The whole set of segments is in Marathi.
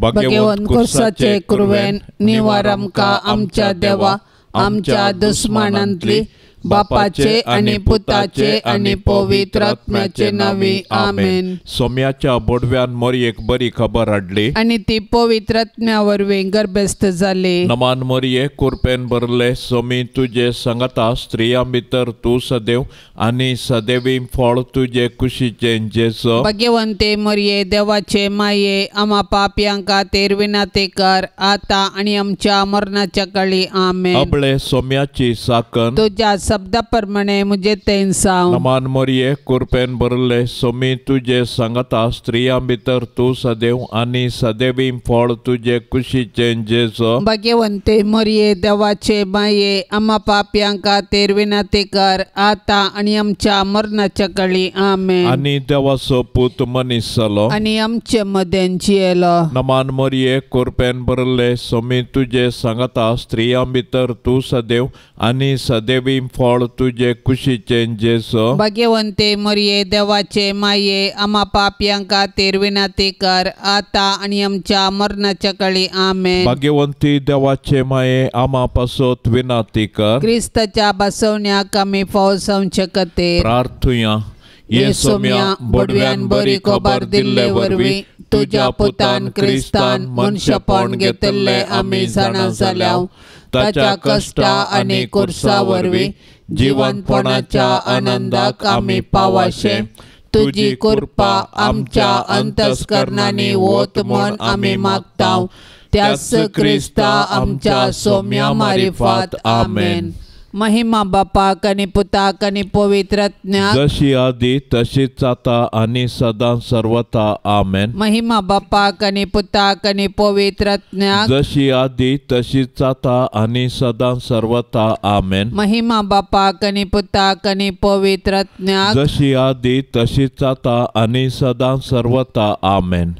भगवंत कुर्साचे कुर्वेन निवार आमकां आमच्या देवा आमच्या दुस्मानांतली बापाचे आणि पुताचे आणि पवित्र आत्म्याचे नावी आमेन। सोम्याच्या बोडव्यान मोरयेक बरी खबर हाडली आणि ती पवित्र आत्म्यावरवीं गर्भस्थ जाली। नमान मोरये कुरपेन भरले सोमी तुझे संगता स्त्रियां भितर तू सदैव आणि सदैवी फळ तुझे कुशीचे जेसो। भगवंते मोरये देवाचे माये आम्हा पाप्यांका तेरविना ते कर आता आणि आमच्या मरणाच्या काळी आमेन। अबळे सोम्याची साकन तुझ्या शब्दाप्रमाणे मुझे तेन सांग। नमान मोरये कुरपेन भरले सोमी तुझे संगता स्त्रियां भितर तू सदैव आणि सदैवी फळ तुझे कुशीचे जेसो। भगवंते मोरये देवाचे माये आम्हा पाप्यांका तेरविना ते कर आता आणि आमच्या मरणाच्या काळी आमेन। आणि देवाचो पूत मनीस जालो आणि आमचे मदेन जियेलो। नमान मोरये कुरपेन भरले सोमी तुझे संगता स्त्रियां भितर तू सदैव आणि सदैवी फळ तुझे कुशीचे जेसो। भगवंते मोरये देवाचे माये आम्हा पाप्यांका तेरविना ते कर आता आणि आमच्या मरणाच्या काळी आमेन। भगवंती देवाचे माये आम्हा पासोत विनाती कर क्रिस्ताच्या बसवण्याक आमी फावो जावचे खातीर प्रार्थुया। येसोम्या बोडव्यान बरी खबर दिल्ले वरवीं तुझ्या पुतान क्रिस्तान मनशापण घेतले आमी जाणा जाल्याव ताच्या कष्टा आणि कुर्सा वरवीं जिवंतपणाच्या आनंदाक आमी पावाशे। तुझी कृपा आमच्या अंतस्करणांनी वोत म्हण आमी मागताव त्याच क्रिस्ता आमच्या सोम्या मारिफात आमेन। महिमा बापाक आणि पुताक आणि पवित्र आत्म्याक जशी आदी तशीच आता आणि सदां सर्वथा आमेन। महिमा बापाक आणि पुताक आणि पवित्र आत्म्याक जशी आदी तशीच आता आणि सदां सर्वथा आमेन। महिमा बापाक आणि पुताक आणि पवित्र आत्म्याक जशी आदी तशीच आता आणि सदां सर्वथा आमेन।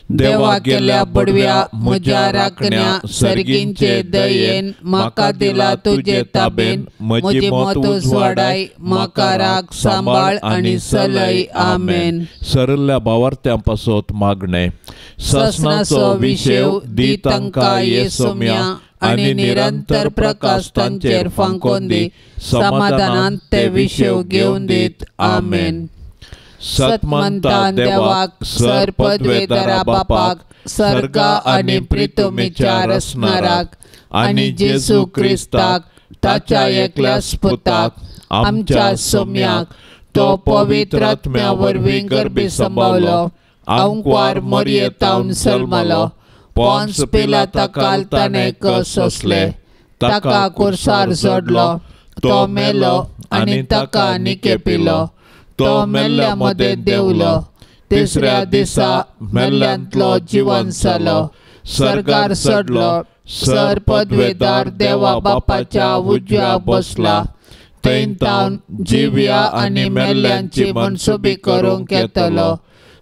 देवा केल्या बडव्या म्हज्या राखण्या सर्गींचे दयेन म्हाका दिला तुझे ताबेन म्हजी मोत उजवाडाय म्हाका राख सांबाळ आणि सलय आमेन। सरल्या भावार्थ्यां पासोत मागणे ससनाचो विशेव दी तांकां येसोम्या आणि निरंतर प्रकाश तांचेर फांकोन दी समाधानांत ते विशेव घेवन दीत आमेन। सतमंता देवाक सर पदवेदारा बापाक सर्गा आणि पृथ्वीच्या रचणाराक आणि जेजू क्रिस्ताक ताच्या एकल्या पुताक आमच्या सोम्याक तो पवित्र आत्म्या वरवीं गर्भी संभावलो अंकवार मोरयेतावन सलमलो पोन्स पिलाताकाल ताणें कस सोंसले ताका कुर्सार सोडलो तो मेलो आणि ताका निकेपिलो तो मेल्ल्या मदें देवलो तिसऱ्या दिसा मेल्ल्यांतलो जिवंत जालो सर्गार चडलो सर पदवेदार देवा बापाच्या उजव्या बसला थंय तावन जिव्या आनी मेल्ल्यांची मनसुबी करूंक येतलो।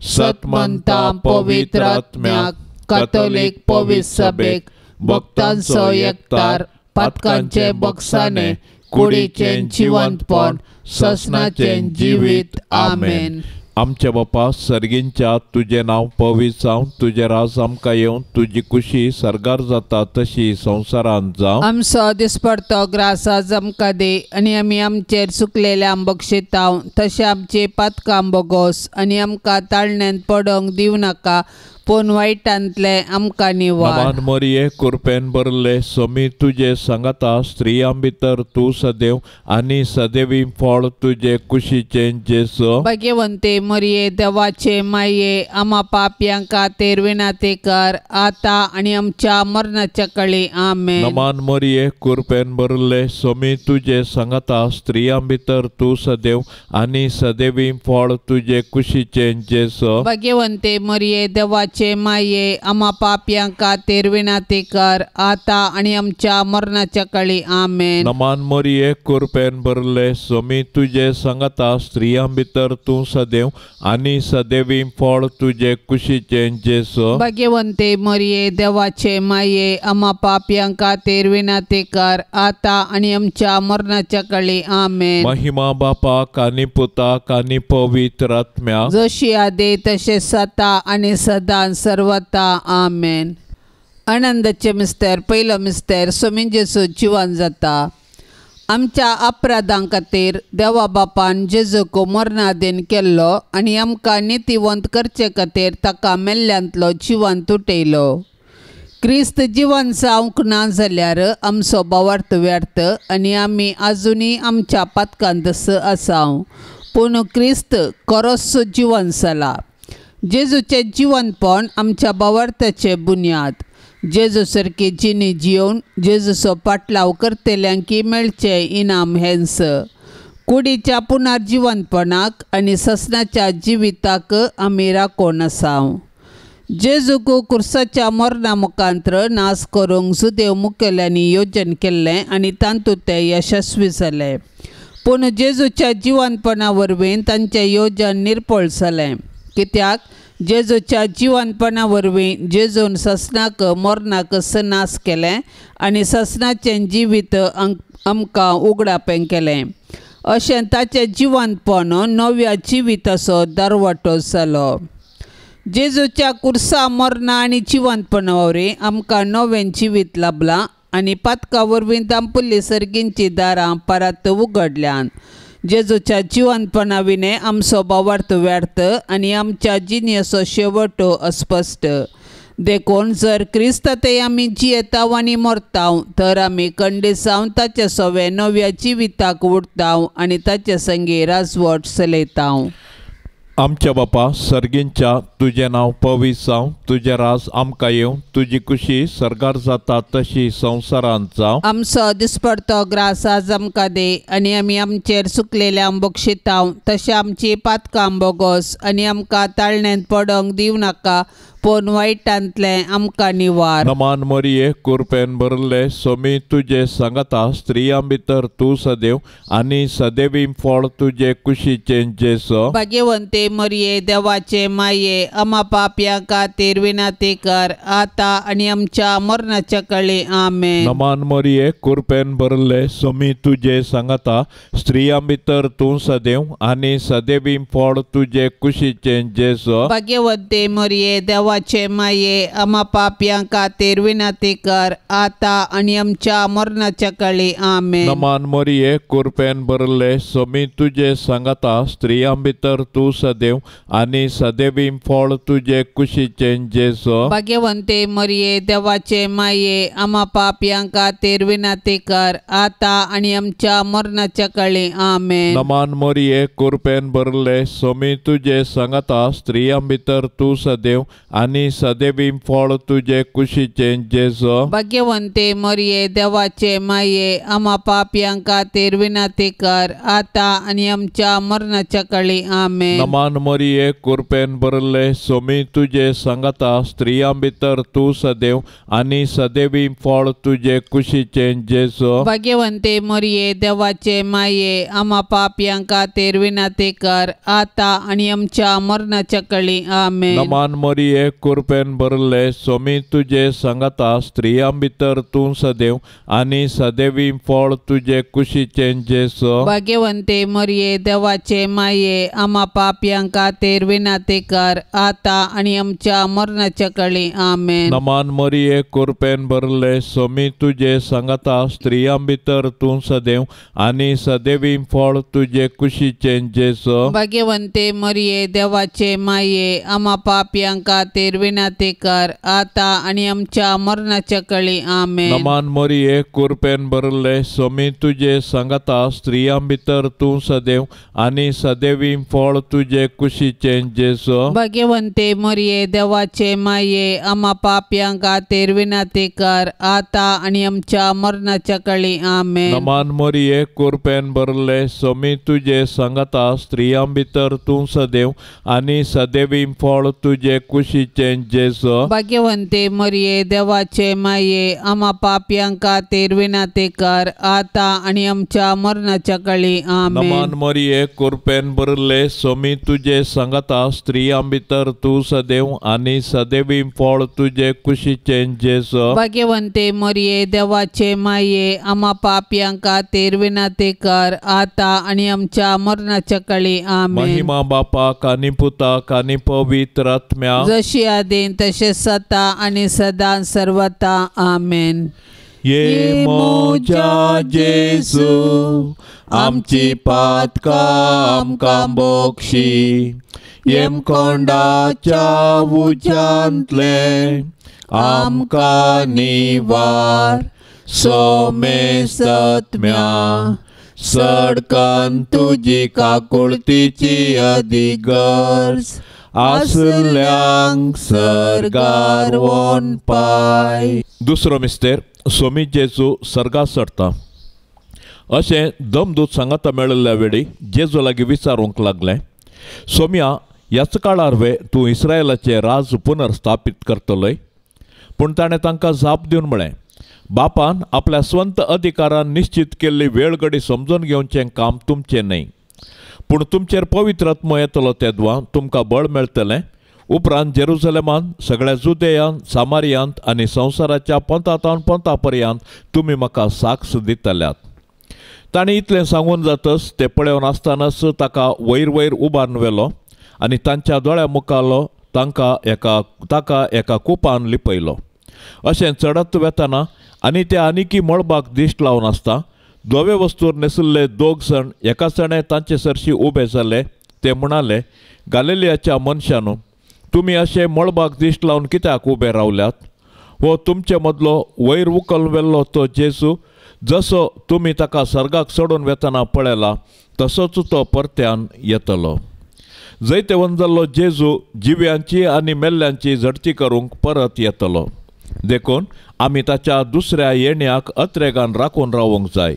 सतमंता पवित्र आत्म्याक कॅथोलिक पवित्र सभेक भक्तांचो एकतार पातकांचे बगसाने कुडीचे जिवंतपण ससनाचे जिवीत आमेन। आमचे बापा सर्गींच्या तुझे नाव पवित्र जावं तुझे राज आमकां येवं तुझी कुशी सर्गार जाता तशी संवसारांत जावं। आमचो दिसपडतो ग्रास आज आमकां दे आनी आमी आमचेर चुकलेल्या बक्षिताव तशें आमची पातकां बोगोस आनी आमकां ताळण्यांत पडोवंक दिवं नाका पूण वायटांतले आमकां निवार। नमान मोरये कुरपेन भरले सोमी तुझे संगता स्त्रियां भितर तू सदैव आनी सदैवी फळ तुझे कुशीचे जेसो। भगवंते मोरये देवाचे माये आम्हा पाप्यांका तेरविना ते कर आता आणि आमच्या मरणाच्या काळी आमेन। नमान मोरये कुरपेन भरले सोमी तुझे संगता स्त्रियां भितर तू सदैव आनी सदैवी फळ तुझे कुशीचे जेसो। भगवंते मोरये देवाचे माये आम्हा पाप्यांका तेरविना ते कर आता आणि आमच्या मरणाच्या काळी आमेन। नमान मोरये कुरपेन भरले सोमी तुझे संगता स्त्रियां भितर तू सदैव आनी सदैवी फळ तुझे कुशीचे जेसो। भगवंते मोरये देवाचे माये आम्हा पाप्यांका तेरविना ते कर आता आणि आमच्या मरणाच्या काळी आमेन। महिमा बापाक आनी पुताक आनी पवित्र आत्म्याक जशी आदी तशें सता आणि सदा युगान सर्वता आमेन. आनंदाचे मिस्तेर पयलो मिस्तेर स्वामी जेजू जिवन जाता. आमच्या अपराधां खातीर देवा बापान जेजूक मरणाधीन केल्लो आनी आमकां नितीवंत करचे खातीर ताका मेल्ल्यांतलो जिवंत उठयलो. क्रिस्त जिवन जावंक ना जाल्यार आमचो भावार्थ व्यर्थ आनी आमी आजुनी आमच्या पातकांत आसाव. पूण क्रिस्त खरोच जिवन जाला. जेजूचे जिवनपण आमच्या भावार्थाचे बुन्याद. जेजू सारकी जिणी जिवन जेजूचो पाटलाव करतल्यांकी मेळचे इनाम हेंस. कुडीच्या पुनर्जिवनपणाक आनी ससनाच्या जिविताक आमी राखून आसाव. जेजूक कुर्साच्या मरणा मुखांत्र नाश करूंक जुदेव मुखेल्यांनी येवजण केल्लें आनी तातूंत ते यशस्वी जाले. पूण जेजूच्या जिवनपणा वरवीं तांचें येवजण निर्फळ जालें. कित्याक जेजूच्या जिवनपणा वरवीं जेजून ससनाक मरणाक नाश केलें आनी ससनाचें जिवीत आमकां उगडापें केलें. अशें ताचें जिवनपण नव्या जिविताचो दरवटो जालो. जेजूच्या कुर्सा मरणा आनी जिवनपणा वरवीं आमकां नवें जिवीत लाभलां आनी पातका वरवीं दांपुल्ली सर्गींची दारां परत उगडल्यान. जेजूच्या जिवनपणा विने आमचो भावार्थ व्यर्थ आनी आमच्या जिणेचो शेवट अस्पश्ट. देखून जर क्रिस्तांतय आमी जियेताव आनी मरताव तर आमी खंडीत जावन ताचे सोवे नव्या जिविताक उरताव आनी ताचे संगी राजवट चलयताव. आमच्या बापा सर्गींच्या तुजें नांव पवित्र जावं. तुजें राज आमकां येवं. तुजी खुशी सरकार जाता तशी संवसारांत जावं. आमचो दिसपडतो ग्रास आज आमकां दे आनी आमी आमचेर चुकलेल्यांक बक्षिताव तशें आमची पातकां बोगोस आनी आमकां ताळणेंत पडोंक दिवं नाका पूण वायटांतलें आमकां निवार. नमान मरिये कृपेन भरले स्वामी तुजे सांगता स्त्रियां भितर तूं सदैव आनी सदैवी फळ तुजे कुशीचें जेसो. भाग्यवंते मरिये देवाचे माये आमा पाप्यां खातीर विनाती कर आता आनी आमच्या मरणाच्या कळे आमेन. नमान मरिये कृपेन भरले स्वामी तुजे सांगता स्त्रियां भितर तूं सदैव आनी सदैवी फळ तुजे कुशीचें जेसो. भाग्यवंते मरिये देवाचे माये आमा पाप्यां खातीर विनाती कर आता आनी आमच्या मरणाच्या कळे आमेन. नमान मरिये कृपेन भरले स्वामी तुजे सांगता स्त्रियां भितर तूं सदैव आनी सदैवी फळ तुजे कुशीचें जेसो. भाग्यवंते मरिये देवाचे माये आमा पाप्यां खातीर विनाती कर आता आनी आमच्या मरणाच्या कळे आमेन. नमान मरिये कृपेन भरले स्वामी तुजे सांगता स्त्रियां भितर तूं सदैव आनी सदैवी फळ तुजे कुशीचें जेसो. भाग्यवंते मरिये देवाचे माये आमा पाप्यां खातीर विनाती कर आता आनी आमच्या मरणाच्या कळे आमेन. नमान मरिये कृपेन भरले स्वामी तुजे सांगता स्त्रियां भितर तूं सदैव आनी सदैवी फळ तुजे कुशीचें जेसो. भाग्यवंते मरिये देवाचे माये आमा पाप्यां खातीर विनाती कर आता आनी आमच्या मरणाच्या कळे आमेन. नमान मरिये कृपेन भरले स्वामी तुजे सांगता स्त्रियां भितर तूं सदैव आनी सदैवी फळ तुजे कुशीचें जेसो. भाग्यवंते मरिये देवाचे माये आमा पाप्यां खातीर विनाती कर आता आनी आमच्या मरणाच्या कळे आमेन. नमान मरिये कृपेन भरले स्वामी तुजे सांगता स्त्रियां भितर तूं सदैव आनी सदैवी फळ तुजे कुशीचें जेसो. भाग्यवंते मरिये देवाचे माये आमा पाप्यां खातीर विनाती कर आता आनी आमच्या मरणाच्या कळे आमेन. नमान मरिये कृपेन भरले स्वामी तुजे सांगता स्त्रियां भितर तूं सदैव आनी सदैवी फळ तुजे कुशीचें जेसो. भाग्यवंते मरिये देवाचे माये आमा पाप्यां खातीर विनाती कर आता आनी आमच्या मरणाच्या कळे आमेन. नमान मरिये कृपेन भरले स्वामी तुजे सांगता स्त्रियां भितर तूं सदैव आनी सदैवी फळ तुजे कुशीचें जेसो. भाग्यवंते मरिये देवाचे माये आमा पाप्यां खातीर विनाती कर आता आनी आमच्या मरणाच्या कळे आमेन. नमान मरिये कृपेन भरले स्वामी तुजे सांगता स्त्रियां भितर तूं सदैव आनी सदैवी फळ तुजे कुशीचें जेसो. भाग्यवंते मरिये देवाचे माये आमा पाप्यां खातीर विनाती कर आता आनी आमच्या मरणाच्या कळे आमेन. महिमा बापाक आनी पुताक आनी पवित्र आत्म्याक जशी जशी आदीन तशेंच आता आणि सदां सर्वता आमेन. ये मोजा जेजू आमची पातकां आमकां बोगशी, येम कोंडाच्या उज्यांतले आमकां निवार. सोमे सत्म्या सडकान तुजी काकुळतीची अधिगर्ज, आसल्यांक सर्गार वोन पाय. दुसरो मिस्तेर सोमी जेजू सर्गार सरता अशें दमदूत सांगाता मेळिल्ल्या वेळी जेजू लागीं विचारूंक लागलें, सोम्या, ह्याच काळार वे तूं इस्रायलाचें राज पुनर्स्थापीत करतलोय? पूण ताणें तांकां जाप दिवन म्हळें, बापान आपल्या स्वंत अधिकारान निश्चित केल्ली वेळ घडी समजून घेवचें काम तुमचें न्हय. पूण तुमचेर पवित्र आत्मो येतलो तेदवां तुमकां बळ मेळटलें. उपरांत जेरुसलेमांत, सगळ्या जुदेयांत, सामारियांत आनी संवसाराच्या पंथांतावन पंथा पर्यंत तुमी म्हाका साक्ष दितल्यात. ताणें इतलें सांगून जातच ते पळोवन आसतनाच ताका वयर वयर उबारून व्हेलो आनी तांच्या दोळ्या मुखालो ताका एका कुपान लिपयलो. अशें चडत वेतना आनी ते आनिकी मळबाक दिश्ट लावन आसता धवे वस्तूर न्हेसिल्ले 2 जण एका चणे तांचे सरशी उबे जाले. ते म्हणाले, गालिलियाच्या मनशांनो, तुमी अशें मळबाक दिश्ट लावन कित्याक उबे रावल्यात? हो तुमचे मदलो वयर उखलून व्हेल्लो तो जेजू, जसो तुमी ताका सर्गाक चडून वेतना पळयला तसोच तो परत्यान येतलो. जैतेवन जाल्लो जेजू जिव्यांची आनी मेल्ल्यांची झडती करूंक परत येतलो. देखून आमी ताच्या दुसऱ्या येण्याक अत्रेगान राखून रावूंक जाय.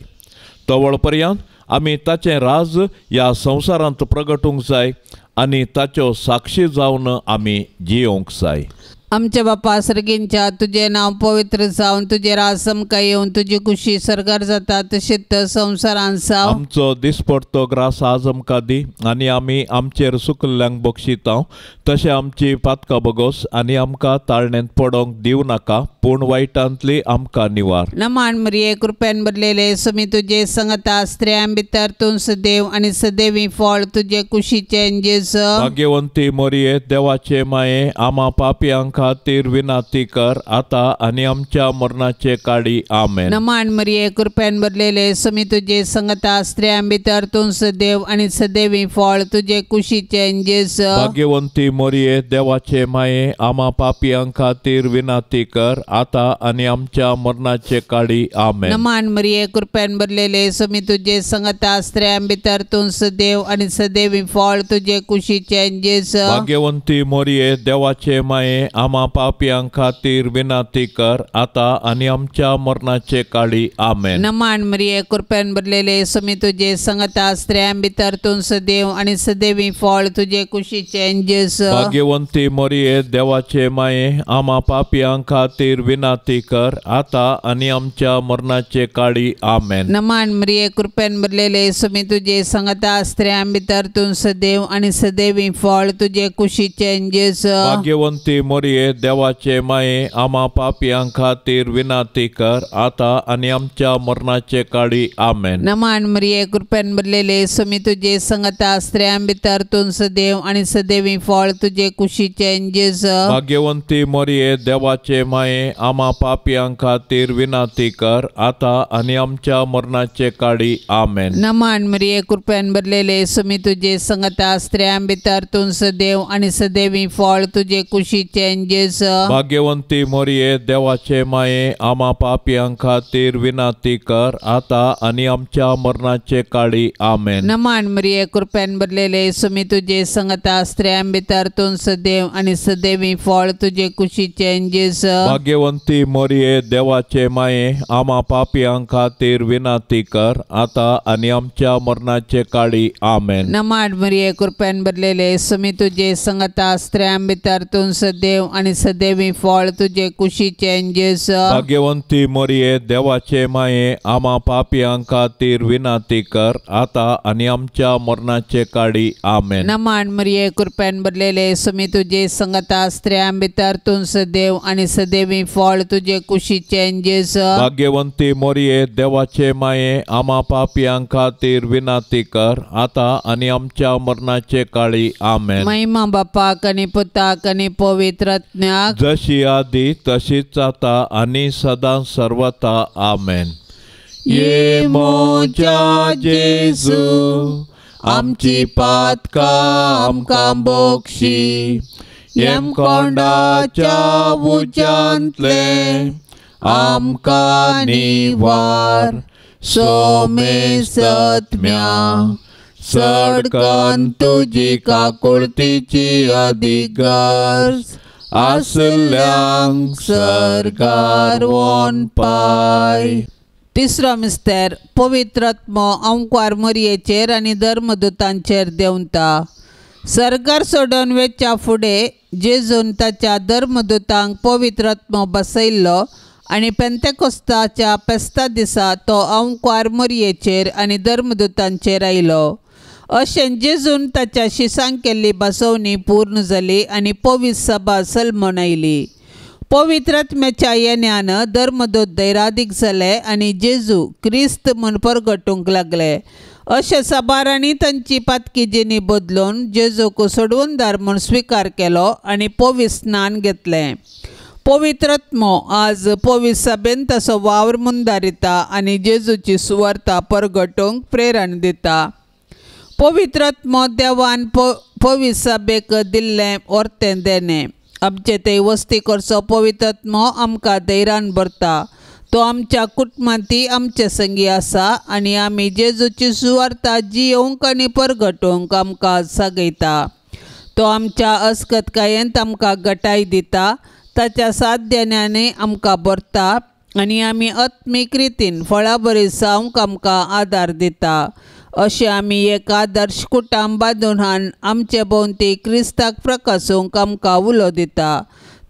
तवळ पर्यंत आमी ताचें राज ह्या संवसारांत प्रगटूंक जाय आनी ताच्यो साक्षी जावन आमी जियोंक जाय. आमच्या बापा सर्गींच्या, तुझे नाव पवित्र जावन तुझे राज समका येवन तुझी खुशी सरकार जाता तशीच संवसारांत जावं. आमचो दिसपडतो ग्रास आज आमकां दी आनी आमी आमचेर सुकल्ल्यांक बक्षितांव. तशें आमची पातकां बगोस आनी आमकां ताळणेंत पडोंक दिवं नाका, पूण वायटांतली आमकां निवार. नमान मरिये, कृपेन भरलेले सुमी तुझे संगता स्त्रियां भितर तूं सदैव आनी सदैवी फळ तुझे कुशीचें जेजू. भाग्यवंती मरिये, देवाचे माये, आमा पापयांक खातीर विनाती कर, आता आनी आमच्या मरणाचे काळी आमेन. नमान मरिये, कृपेन भरलेले सुमी तुझे संगता स्त्रियां भितर तूं सदैव आनी सदैवी फळ तुझे कुशीचें जेजू. भाग्यवंती मरिये, देवाचे माये, आमा पापयांक खातीर विनाती कर, आता आनी आमच्या मरणाचे काळी आमेन. नमान मरिये, कृपेन भरलेले सुमी तुझे संगता स्त्रियां भितर तूं सदैव आनी सदैवी फळ तुझे कुशीचें जेजू. भाग्यवंती मरिये, देवाचे माये, आमा पापयांक खातीर विनाती कर, आता आनी आमच्या मरणाचे काळी आमेन. नमान मरिये, कृपेन भरलेले सुमी तुझे संगता स्त्रियां भितर तूं सदैव आनी सदैवी फळ तुझे कुशीचें जेजू. भाग्यवंती मरिये, देवाचे माये, आमा पापयांक खातीर विनाती कर, आता आनी आमच्या मरणाचे काळी आमेन. नमान मरिये, कृपेन भरलेले सुमी तुझे संगता स्त्रियां भितर तूं सदैव आनी सदैवी फळ तुझे कुशीचें जेजू. भाग्यवंती मरिये, देवाचे माये, आमा पापयांक खातीर विनाती कर, आता आनी आमच्या मरणाचे काळी आमेन. नमान मरिये, कृपेन भरलेले सुमी तुझे संगता स्त्रियां भितर तूं सदैव आनी सदैवी फळ तुझे कुशीचें जेजू. भाग्यवंती मरिये, देवाचे माये, आमा पापयांक खातीर विनाती कर, आता आनी आमच्या मरणाचे काळी आमेन. नमान मरिये, कृपेन भरलेले सुमी तुझे संगता स्त्रियां भितर तूं सदैव आनी सदैवी फळ तुझे कुशीचें जेजू. भाग्यवंती मरिये, देवाचे माये, आमा पापयांक खातीर विनाती कर, आता आनी आमच्या मरणाचे काळी आमेन. नमान मरिये, कृपेन भरलेले सुमी तुझे संगता स्त्रियां भितर तूं सदैव आनी सदैवी फळ तुझे कुशीचें जेजू. भाग्यवंती मरिये, देवाचे माये, आमा पापयांक खातीर विनाती कर, आता आनी आमच्या मरणाचे काळी आमेन. नमान मरिये, कृपेन भरलेले सुमी तुझे संगता स्त्रियां भितर तूं सदैव आनी सदैवी फळ तुजे कुशीचें जेस भाग्यवंती मोरये देवाचे माये आम्हा पापियां खातीर विनाती कर आता आनी आमच्या मरणाचे काळी आमेन. नमान मरिये कृपेन भरलेले सुमी तुजे संगता स्त्रियां भितर तूं सदैव आनी सदैवी फळ तुजे कुशीचें जेस भाग्यवंती मोरये देवाचे माये आम्हा पापियां खातीर विनाती कर आता आनी आमच्या मरणाचे काळी आमेन. महिमा बापाक आनी पुताक आनी पवित्र आत्म्याक जशी आदी तशीच आता आनी सदां सर्वता आमेन. ये मोच्या जेजू आमची पातकां आमकां बोगशी येम कोंडाच्या उज्यांतले आमकां निवार सोमे सत्म्या सडकन तुजी काकुळतीची अधिगर्ज आसल्यांक सरकार वोन पाय. तिसरो मिस्तेर पवित्र आत्मो ओंकार मरयेचेर आनी धर्मदूतांचेर देंवता. सरकार सोडून वेच्या फुडें जेजून ताच्या धर्मदूतांक पवित्र आत्मो बसयल्लो आनी पेंतेकोस्ताच्या पेस्ता दिसा तो ओंकार मरयेचेर आनी धर्मदूतांचेर आयलो. अशें जेजून ताच्या शिसांक केल्ली बसवणी पूर्ण जाली आनी पवित्र सभा सलमोन आयली. पवित्र आत्म्याच्या येण्यान धर्मदूत दैरादीक जाले आनी जेजू क्रिस्त म्हूण परगटूंक लागले. अशे सबारांनी तांची पातकी जिणी बदलून जेजूक सोडवणदार म्हूण स्विकार केलो आनी पवित्र स्नान घेतलें. पवित्र आत्मो आज पवित्र सभेन ताचो वावर मुंदारिता आनी जेजूची सुवार्ता परगटूंक प्रेरण दिता. पवित्र आत्मो देवान पवित्र सभेक दिल्लें ओर्तें देणें. आमचे थंय वस्ती करचो पवित्र आत्मो आमकां धैर्यान भरता. तो आमच्या कुटुंबांती आमचे संगी आसा आनी आमी जेजूची सुवार्ता जियोंक आनी परगटूंक आमकां सागयता. तो आमच्या अस्कतकायेंत आमकां घटाय दिता. ताच्या साध्यान्यानी आमकां भरता आनी आमी आत्मीक रितीन फळां बरी जावंक आमकां आदार दिता. अशें आमी एक आदर्श कुटाम बांदून हाडून आमचे भोंवती क्रिस्ताक प्रकाशूंक आमकां उलो दिता.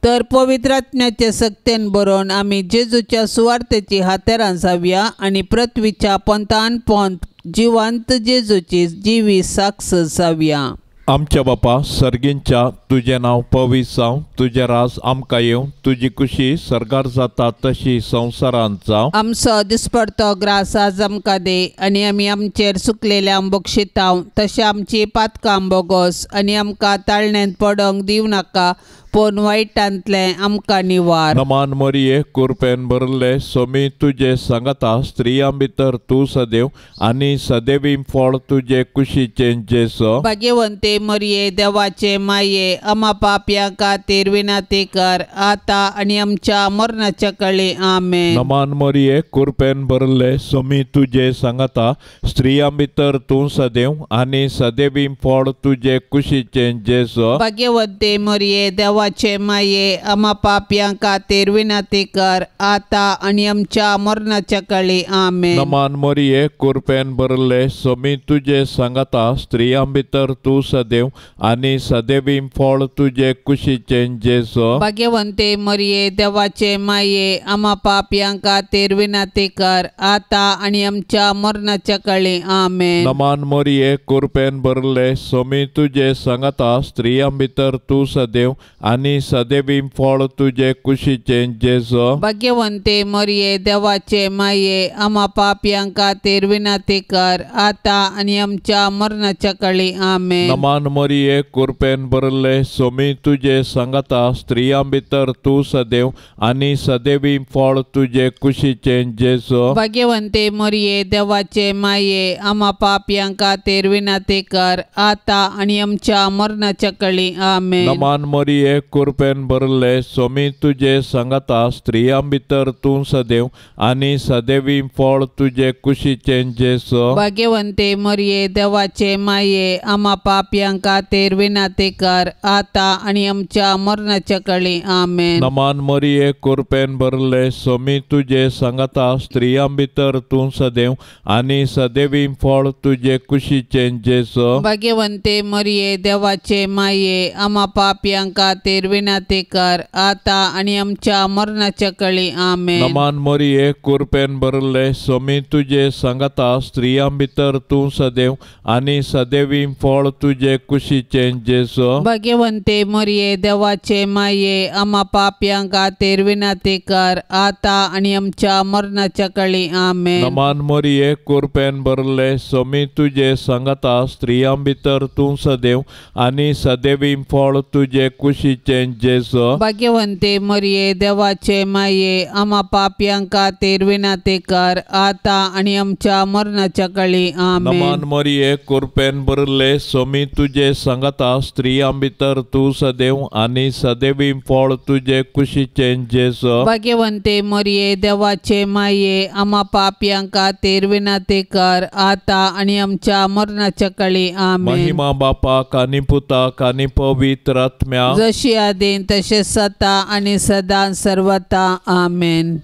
तर पवित्र आत्म्याचे सक्तेन बरोवन आमी जेजूच्या सुवार्तेची हातेरां जावया आनी पृथ्वीच्या पंतान पंत जिवंत जेजूची जिवी साक्ष जावया. आमच्या बापा सर्गींच्या तुझे नाव पवित्र जावं, तुझे राज आमकां येवं, तुजी खुशी सरकार जाता तशी संवसारांत जावं. आमचो दिसपडतो ग्रास आज आमकां दे आनी आमी आमचेर चुकलेल्यांक बक्षितांव तशें आमची पातकां बोगोस आनी आमकां ताळणेंत पडोंक दिवं नाका पूण वायटांतलें आमकां निवार. नमान मरिये कृपेन भरले सोमी तुजे सांगता स्त्रियां भितर तूं सदैव आनी सदैवी फळ तुजे कुशीचें जेसो. भाग्यवंते मरिये देवाचे माये आम्हा पाप्यां खातीर विनाती कर आता आनी आमच्या मरणाच्या काळी आमेन. नमान मरिये कृपेन भरले सोमी तुजे सांगता स्त्रियां भितर तूं सदैव आनी सदैवी फळ तुजे कुशीचें जेसो. भाग्यवंते मरिये देवाचे माये आम्हा पाप्यां खातीर विनाती कर आता आनी आमच्या मरणाच्या काळी आमेन. नमान मरिये कृपेन भरले सोमी तुजे सांगता स्त्रियां भितर तूं सदैव आनी सदैवी फळ तुजे कुशीचें जेसो. भाग्यवंते मरिये देवाचे माये आम्हा पाप्यां खातीर विनाती कर आता आनी आमच्या मरणाच्या काळी आमेन. नमान मरिये कृपेन भरले सोमी तुजे सांगता स्त्रियां भितर तूं सदैव आनी सदैवी फळ तुजे कुशीचें जेसो. भाग्यवंते मरिये देवाचे माये आम्हा पाप्यां खातीर विनाती कर आता आनी आमच्या मरणाच्या काळी आमेन. नमान मरिये कृपेन भरले सोमी तुजे सांगता स्त्रियां भितर तूं सदैव आनी सदैवी फळ तुजे कुशीचें जेसो. भाग्यवंते मरिये देवाचे माये आम्हा पाप्यां खातीर विनाती कर आता आनी आमच्या मरणाच्या काळी आमेन. नमान मरिये कृपेन भरले सोमी तुजे सांगता स्त्रियां भितर तूं सदैव आनी सदैवी फळ तुजे कुशीचें जेसो. भाग्यवंते मरिये देवाचे माये आम्हा पाप्यां खातीर विनाती कर आता आनी आमच्या मरणाच्या काळी आमेन. नमान मरिये कृपेन भरले सोमी तुजे सांगता स्त्रियां भितर तूं सदैव आनी सदैवी फळ तुजे कुशीचें जेसो. भाग्यवंते मरिये देवाचे माये आम्हा पाप्यां खातीर खातीर विनंती कर, आता आणि आमच्या मरणाच्या काळी आमेन. नमान मरिये कृपेन भरले स्वामी तुझे सांगता स्त्रियां भितर तू सदैव आणि सदैवी फळ तुझे कुशीचे जेसो. भाग्यवंते मरिये देवाचे माये, आम्हा पाप्यां खातीर विनंती कर, आता आणि आमच्या मरणाच्या काळी आमेन. नमान मरिये कृपेन भरले स्वामी तुझे सांगता स्त्रियां भितर तू सदैव आणि सदैवी फळ तुझे कुशीचे जेसो. भाग्यवंते मरिये देवाचे माये, आम्हा पाप्यां खातीर विनंती कर, आता आणि आमच्या मरणाच्या काळी आमेन. नमान मरिये कृपेन भरले स्वामी तुझे सांगता स्त्रियां भितर तू सदैव आणि सदैवी फळ तुझे कुशीचे जेसो. भाग्यवंते मरिये देवाचे माये, आम्हा पाप्यां खातीर विनंती कर, आता आणि आमच्या मरणाच्या काळी आमेन. महिमा बापाक आणि पुताक आणि पवित्र आत्म्या जशी आदीन तसे सता आणि सदा सर्वता आमेन.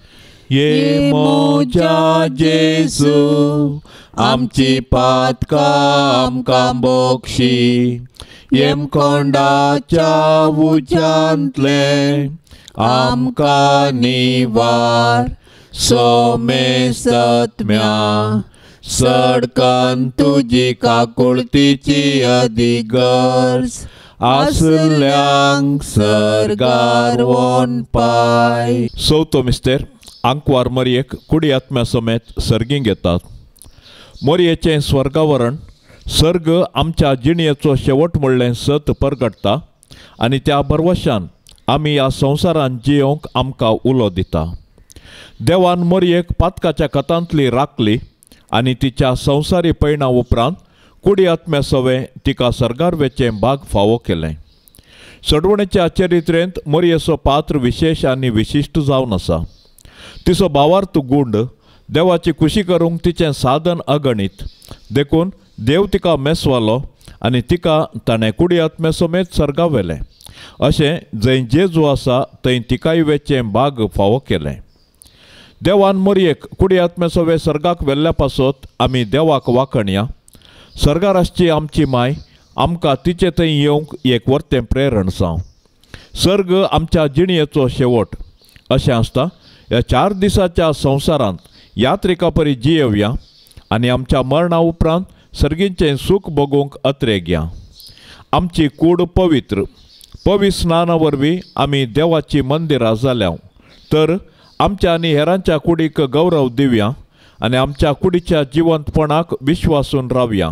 ये मोजा जेसू आमची पातका आमकां बोक्षी, येम कोंडाच्या उज्यांतले आमकां निवार. सोमे सत्म्या सडकान तुजी काकुळतीची अधिगर्ज, आसल्यांक सरगार वोन पाय. चवथो मिस्तेर आंकवार मरयेक कुडी आत्म्या समेत सर्गींक येतात. मरयेचें स्वर्गावरण सर्ग आमच्या जिणयेचो शेवट म्हणलें सत परगटता आनी त्या बरवशान आमी ह्या संवसारांत जियोंक आमकां उलो दिता. देवान मरयेक पातकाच्या कथांतली राखली आनी तिच्या संवसारी पैणा उपरांत कुडी आत्म्या सवे तिका सर्गार वेचें भाग फावो केलें. सडवणेच्या चरित्रेंत मरयेचो पात्र विशेश आनी विशिश्ट जावन आसा. तिचो भावार्थ गूंड, देवाची खुशी करूंक तिचें साधन अगणीत. देखून देव तिका मेसवालो आनी तिका ताणें कुडी आत्म्या समेत सर्गा व्हेलें. अशें जंय जेजू आसा थंय तिकाय वेचें भाग फावो केलें. देवान मरयेक कुडी आत्म्या सवे सर्गाक व्हेल्ल्या पासत आमी देवाक वाखणया. सर्गाराची आमची माय आमकां तिचे थंय येवंक एक वर्तें प्रेरण जावं. सर्ग आमच्या जिणयेचो शेवट अशें आसता. ह्या 4 दिसाच्या संवसारांत यात्रिका परी जियेवया आनी आमच्या मरणा उपरांत सर्गींचें सूख भोगूंक अत्रेक या. आमची कूड पवित्र स्नाना वरवीं आमी देवाची मंदिरां जाल्याव, तर आमच्या आनी हेरांच्या कुडीक गौरव दिवया आनी आमच्या कुडीच्या जिवंतपणाक विश्वासून रावया.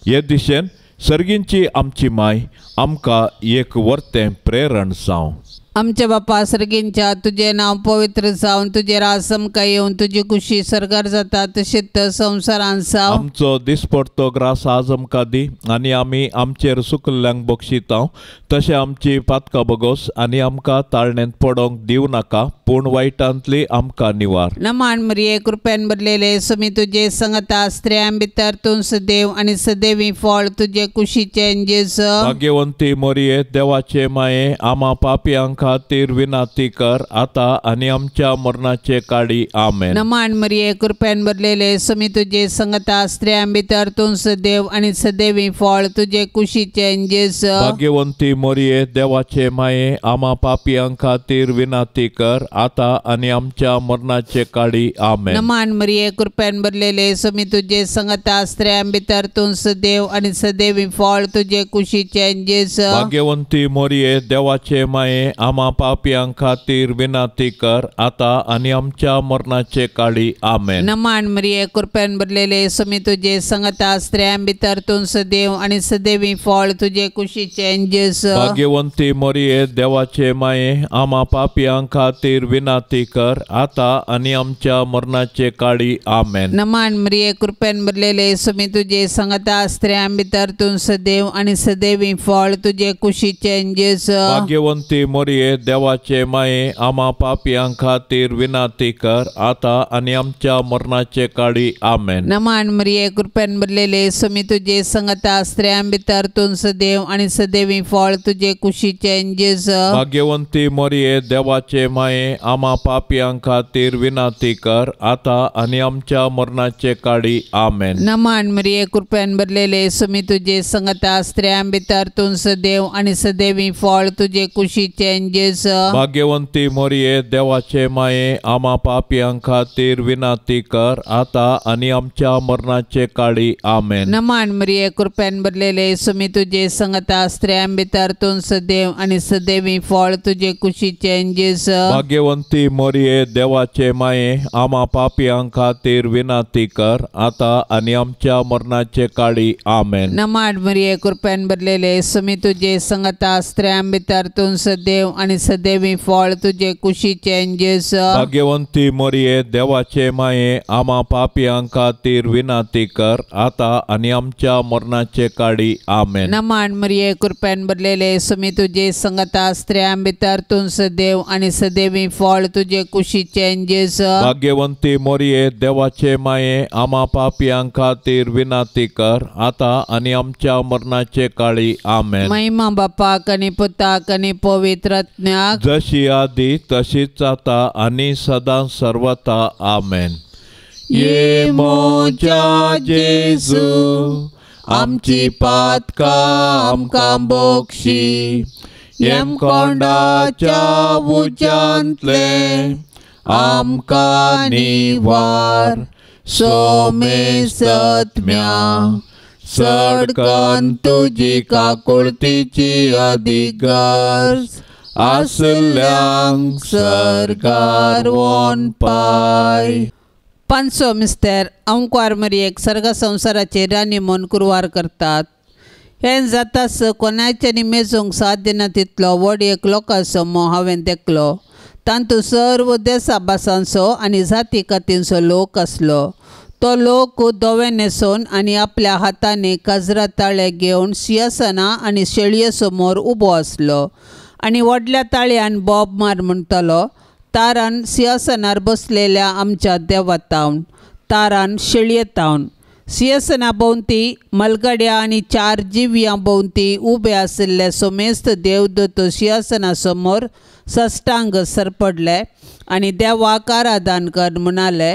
हे दिशेन सर्गींची आमची माय आमकां एक वर्तें प्रेरण जावं. आमच्या बापा सर्गींच्या, तुझे नाव पवित्र जावन, तुझे राज आमकां येवन, तुजी खुशी सर्गार जाता तशीच संवसारांत जावं. आमचो दिसपडतो ग्रास आज आमकां दी आनी आमी आमचेर सुकल्ल्यांक बक्षितांव. तशें आमची पातकां बगोस आनी आमकां ताळणेंत पडोंक दिवं नाका, पूण वायटांतली आमकां निवार. नमान मरिये कृपेन भरलेले स्वामी तुझे सांगता स्त्रियां भितर तूं सदैव आनी सदैवी फळ तुझे कुशीचें जेजू. भाग्यवंती मरिये देवाचे माये, आम्हा पापयांक खातीर विनंती कर, आता आनी आमच्या मरणाचे काळी आमेन. नमान मरिये कृपेन भरलेले स्वामी तुझे सांगता स्त्रियां भितर तूं सदैव आनी सदैवी फळ तुझे कुशीचें जेजू. भाग्यवंती मरिये देवाचे माये, आम्हा पापयांक खातीर विनंती कर, आता आनी आमच्या मरणाचे काळी आमेन. नमान मरिये कृपेन भरलेले स्वामी तुझे सांगता स्त्रियां भितर तूं सदैव आनी सदैवी फळ तुझे कुशीचें जेजू. भाग्यवंती मरिये देवाचे माये, आम्हा पापयांक खातीर विनंती कर, आता आनी आमच्या मरणाचे काळी आमेन. नमान मरिये कृपेन भरलेले स्वामी तुझे सांगता स्त्रियां भितर तूं सदैव आनी सदैवी फळ तुझे कुशीचें जेजू. भाग्यवंती मरिये देवाचे माये, आम्हा पापयांक खातीर विनंती कर, आता आनी आमच्या मरणाचे काळी आमेन. नमान मरिये कृपेन भरलेले स्वामी तुझे सांगता स्त्रियां भितर तूं सदैव आनी सदैवी फळ तुझे कुशीचें जेजू. भाग्यवंती मरिये मोरये देवाचे माये आम्हा पापियां खातीर विनाती कर आता आणि आमच्या मरणाचे काळी आमेन. नमान मरिये कृपेन भरलेले स्वामी तुझे संगता स्त्रियां भितर तूं सदैव आणि सदैवी फळ तुझे कुशीचे जेजू. भाग्यवंती मोरये देवाचे माये आम्हा पापियां खातीर विनाती कर आता आणि आमच्या मरणाचे काळी आमेन. नमान मरिये कृपेन भरलेले स्वामी तुझे संगता स्त्रियां भितर तूं सदैव आणि सदैवी फळ तुझे कुशीचे जेजू. भाग्यवंती मोरये देवाचे माये आम्हा पापियां खातीर विनाती कर आता आणि आमच्या मरणाचे काळी आमेन. नमान मरिये कृपेन भरलेले स्वामी तुझे संगता स्त्रियां भितर तूं सदैव आणि सदैवी फळ तुझे कुशीचे जेजू. भाग्यवंती मोरये देवाचे माये आम्हा पापियां खातीर विनाती कर आता आणि आमच्या मरणाचे काळी आमेन. नमान मरिये कृपेन भरलेले स्वामी तुझे संगता स्त्रियां भितर तूं सदैव आणि सदैवी फळ तुझे कुशीचे जेजू. भाग्यवंती मोरये देवाचे माये आम्हा पापियां खातीर विनाती कर आता आणि आमच्या मरणाचे काळी आमेन. नमान मरिये कृपेन भरलेले स्वामी तुझे संगता स्त्रियां भितर तूं सदैव आणि सदैवी फळ तुझे कुशीचे जेजू. भाग्यवंती मोरये देवाचे माये आम्हा पापियां खातीर विनाती कर आता आणि आमच्या मरणाचे काळी आमेन. महिमा बापाक आणि पुताक आणि पवित्र आत्म्याक जशी आधी तशीच आता आणि सदा सर्वथा आमेन. ये मोच्या जेजू आमची पातका आमकां बोक्षी येम कोंडाच्या उज्यांतले आमकां निवार सोमे सत्म्या सडकन तुजी काकुळतीची अधिकार आसल्यांक सरकार वोन पाय. पांचवो मिस्तेर ओंकार मरियेक सर्ग संवसाराचेर रानी म्हूण कुरवार करतात. हें जातास कोणाच्यानी मेजूंक साध्य ना तितलो व्हड एक लोकां समूह हांवें देखलो. तांतूं सर्व देसा भासांचो आनी जाती कातींचो लोक आसलो. तो लोक दोवे न्हेसोवन आनी आपल्या हातांनी काजरा ताळे घेवन सिंहासनां आनी शेळये समोर उबो आसलो आनी व्हडल्या ताळयान बोब मार म्हणटलो. तारान सिंहासनार बसलेल्या आमच्या देवातावन तारान शेळयेतावन सिंहासना भोंवती मलगड्या आनी 4 जिव्यां भोंवती उबे आशिल्ले सोमेस्त देवदूत सिंहासना समोर सश्टांग सरपडले आनी देवाक आराधन कर म्हणाले.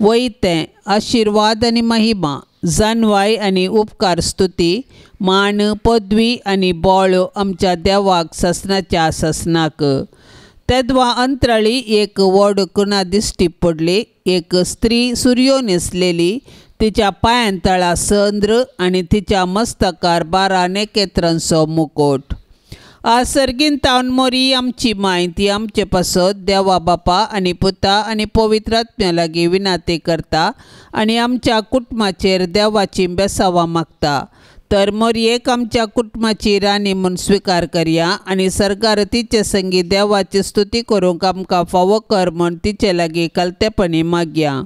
वयतें आशिर्वाद आनी महिमा जानवाय आनी उपकार स्तुती मान पदवी आनी बोळ आमच्या देवाक ससनाच्या ससनाक. तेदवा अंतराळी एक व्हड कुणा दिश्टी पडली. एक स्त्री सूर्यो न्हेसलेली तिच्या पांयां तळा संद्र आनी तिच्या मस्तकार 12 नेकेत्रांचो मुकोट. सर्गीन तावन मोरी आमची माय ती आमचे पासत देवा बापा आनी पुता आनी पवित्र आत्म्या लागीं विनाती करता आनी आमच्या कुटुंबाचेर देवाची बेसावां मागता. तर मोरयेक आमच्या कुटुंबाची राणी म्हूण स्विकार करया आनी सरकार तिचे संगी देवाची स्तुती करूंक आमकां फावो कर म्हूण तिचे लागीं कलतेपणी मागया.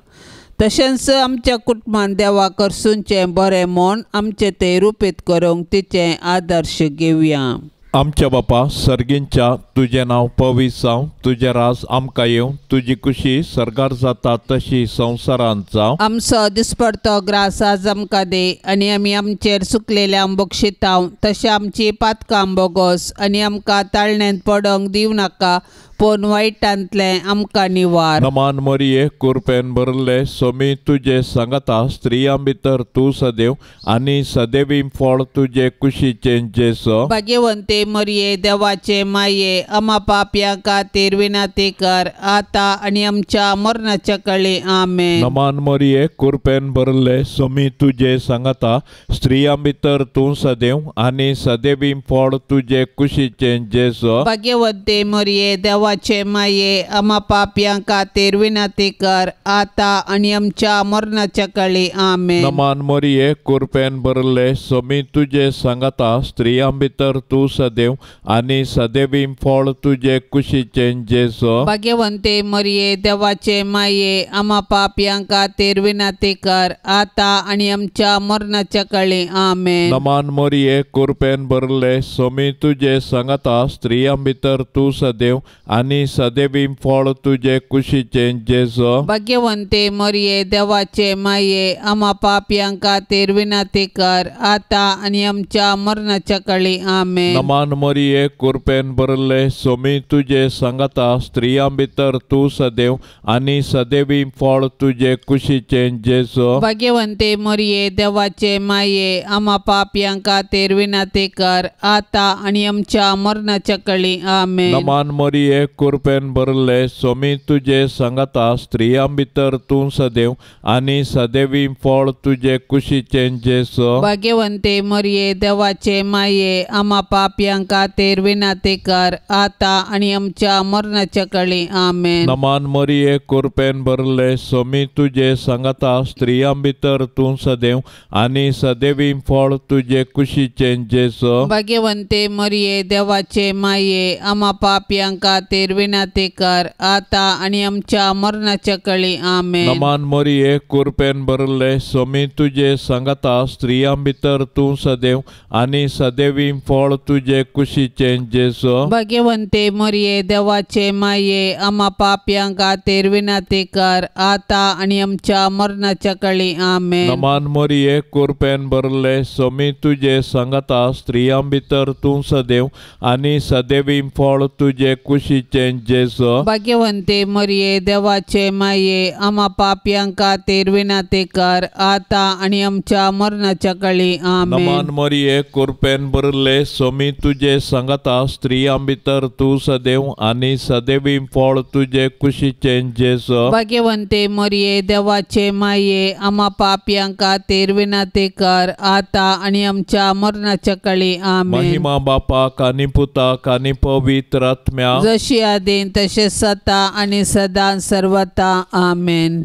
तशेंच आमच्या कुटुंबान देवा करसूंचे बरें म्हूण आमचे ते रुपीत करूंक तिचे आदर्श घेवया. आमच्या बापा सर्गींच्या तुझे नाव पवित्र जावं. तुझे राज आमकां येवं. तुजी खुशी सरकार जाता तशी संवसारांत जावं. आमचो दिसपडतो ग्रास आज आमकां दे आनी आमी आमचेर सुकलेल्या बक्षितांव तशें आमची पातकां बोगोस आनी आमकां ताळणेंत पडोंक दिवं नाका पूण वायटांतले आमकां निवार. नमान मोरये कृपेन भरले सोमी तुजे सांगता स्त्रियां भितर तूं सदैव आनी सदैवी फळ तुजे कुशीचे जेजू. भाग्यवंते मोरये देवाचे माये आम्हा पापयां खातीर विनाती कर आता आनी आमच्या मरणाच्या काळी आमेन. नमान मोरये कृपेन भरले सोमी तुजे सांगता स्त्रियां भितर तूं सदैव आनी सदैवी फळ तुजे कुशीचे जेजू. भाग्यवंते मोरये देवा देवाचे माये आम्हा पापियां खातीर विनंती कर आता आणि आमच्या मरणाच्या काळी आमेन. नमान मोरये कृपेन भरले सोमी तुझे सांगता स्त्रियां भितर तू सदैव आणि सदैवी फळ तुझे कुशीचे जेसो. भाग्यवंते मरिये देवाचे माये आम्हा पापियां खातीर विनंती कर आता आणि आमच्या मरणाच्या काळी आमेन. नमान मोरये कृपेन भरले सोमी तुझे सांगता स्त्रियां भितर तू सदैव आणि सदैवी फळ तुझे कुशीचे जेसो. भाग्यवंते मरिये देवाचे माये आम्हा पापियां खातीर विनंती कर आता आणि आमच्या मरणाच्या काळी आमेन. नमान मोरये कृपेन भरले सोमी तुझे सांगता स्त्रियां भितर तू सदैव आणि सदैवी फळ तुझे कुशीचे जेसो. भाग्यवंते मरिये देवाचे माये आम्हा पापियां खातीर विनंती कर आता आणि आमच्या मरणाच्या काळी आमेन. नमान मोरये कृपेन भरले सोमी तुझे सांगता स्त्रियां भितर तू सदैव आणि सदैवी फळ तुझे कुशीचे जेसो. भाग्यवंते मरिये देवाचे माये आम्हा पापियां खातीर विनंती कर आता आणि आमच्या मरणाच्या काळी आमेन. नमान मोरये कृपेन भरले सोमी तुझे सांगता स्त्रियां भितर तू सदैव आणि सदैवी फळ तुझे कुशीचे जेसो. भाग्यवंते मरिये देवाचे माये आम्हा पापियां खातीर विनंती कर आता आणि आमच्या मरणाच्या काळी आमेन. नमान मोरये कृपेन भरले सोमी तुझे सांगता स्त्रियां भितर तू सदैव आणि सदैवी फळ तुझे कुशीचे जेसो. भाग्यवंते मरिये देवाचे माये आम्हा पापियां खातीर विनंती कर आता आणि आमच्या मरणाच्या काळी आमेन. नमान मोरये कृपेन भरले सोमी तुझे सांगता स्त्रियां भितर तू सदैव आणि सदैवी फळ तुझे कुशीचे जेसो. भाग्यवंते मरिये देवाचे माये आम्हा पापियां खातीर विनंती कर आता आणि आमच्या मरणाच्या काळी आमेन. नमान मोरये कृपेन भरले सोमी तुझे सांगता स्त्रियां भितर तू सदैव आणि सदैवी फळ तुझे कुशीचे जेसो. भाग्यवंते मरिये देवाचे माये आम्हा पापियां खातीर विनंती कर आता आणि आमच्या मरणाच्या काळी आमेन. महिमा बापाक आणि पुताक आणि पवित्र आत्म्या जशी आदीन तसे सता आणि सदा सर्वता आमेन.